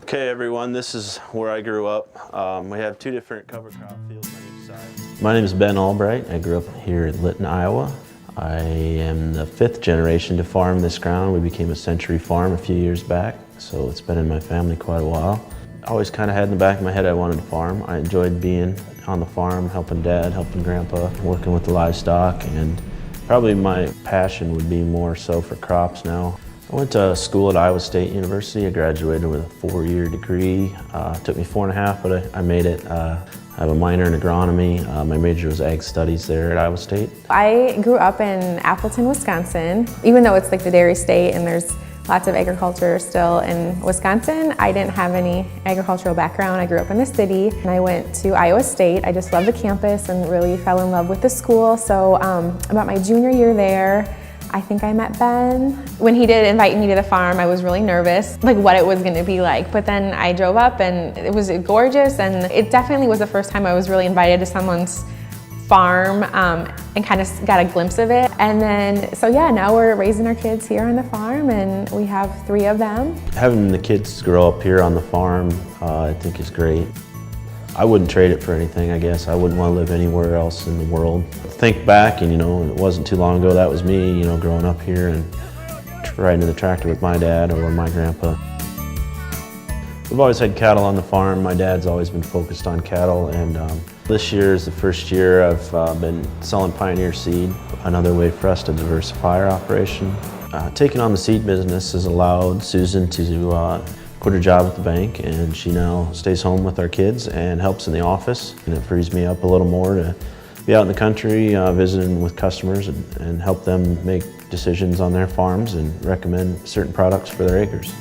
Okay everyone, this is where I grew up. We have two different cover crop fields on each side. My name is Ben Albright. I grew up here in Lytton, Iowa. I am the 5th generation to farm this ground. We became a century farm a few years back, so it's been in my family quite a while. I always kind of had in the back of my head I wanted to farm. I enjoyed being on the farm, helping Dad, helping Grandpa, working with the livestock, and probably my passion would be more so for crops now. I went to school at Iowa State University. I graduated with a 4-year degree. It took me 4.5, but I made it. I have a minor in agronomy. My major was ag studies there at Iowa State. I grew up in Appleton, Wisconsin. Even though it's like the dairy state and there's lots of agriculture still in Wisconsin, I didn't have any agricultural background. I grew up in the city and I went to Iowa State. I just loved the campus and really fell in love with the school. So about my junior year there, I think I met Ben. When he did invite me to the farm, I was really nervous, like what it was gonna be like. But then I drove up and it was gorgeous, and it definitely was the first time I was really invited to someone's farm and kind of got a glimpse of it. And then, so yeah, now we're raising our kids here on the farm and we have 3 of them. Having the kids grow up here on the farm, I think is great. I wouldn't trade it for anything, I guess. I wouldn't want to live anywhere else in the world. Think back and, it wasn't too long ago, that was me, growing up here and riding in the tractor with my dad or my grandpa. We've always had cattle on the farm. My dad's always been focused on cattle, and this year is the first year I've been selling Pioneer seed, another way for us to diversify our operation. Taking on the seed business has allowed Susan to quit her job at the bank, and she now stays home with our kids and helps in the office. And it frees me up a little more to be out in the country visiting with customers and help them make decisions on their farms and recommend certain products for their acres.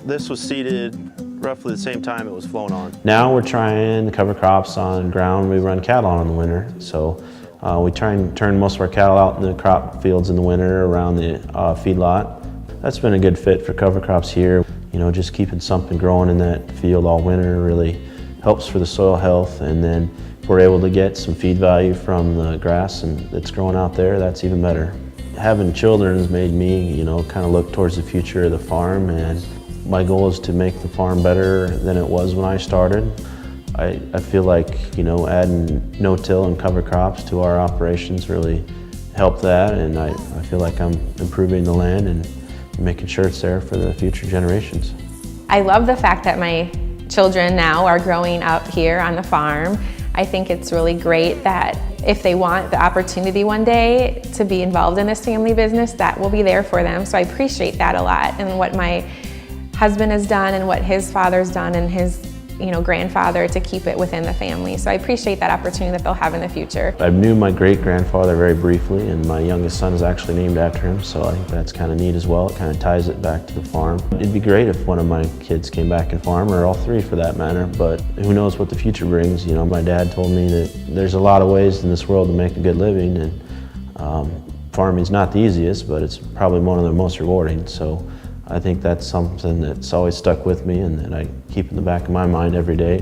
This was seeded roughly the same time it was flown on. Now we're trying to cover crops on ground we run cattle on in the winter. So we try and turn most of our cattle out in the crop fields in the winter around the feedlot. That's been a good fit for cover crops here. Just keeping something growing in that field all winter really helps for the soil health, and then if we're able to get some feed value from the grass that's growing out there, that's even better. Having children has made me, kind of look towards the future of the farm, and my goal is to make the farm better than it was when I started. I feel like, adding no-till and cover crops to our operations really helped that, and I feel like I'm improving the land and making sure it's there for the future generations. I love the fact that my children now are growing up here on the farm. I think it's really great that if they want the opportunity one day to be involved in this family business, that will be there for them. So I appreciate that a lot, and what my husband has done and what his father's done and his grandfather to keep it within the family. So I appreciate that opportunity that they'll have in the future. I knew my great-grandfather very briefly, and my youngest son is actually named after him, so I think that's kind of neat as well. It kind of ties it back to the farm. It'd be great if one of my kids came back and farm, or all 3 for that matter, but who knows what the future brings. My dad told me that there's a lot of ways in this world to make a good living, and farming's not the easiest, but it's probably one of the most rewarding. So I think that's something that's always stuck with me and that I keep in the back of my mind every day.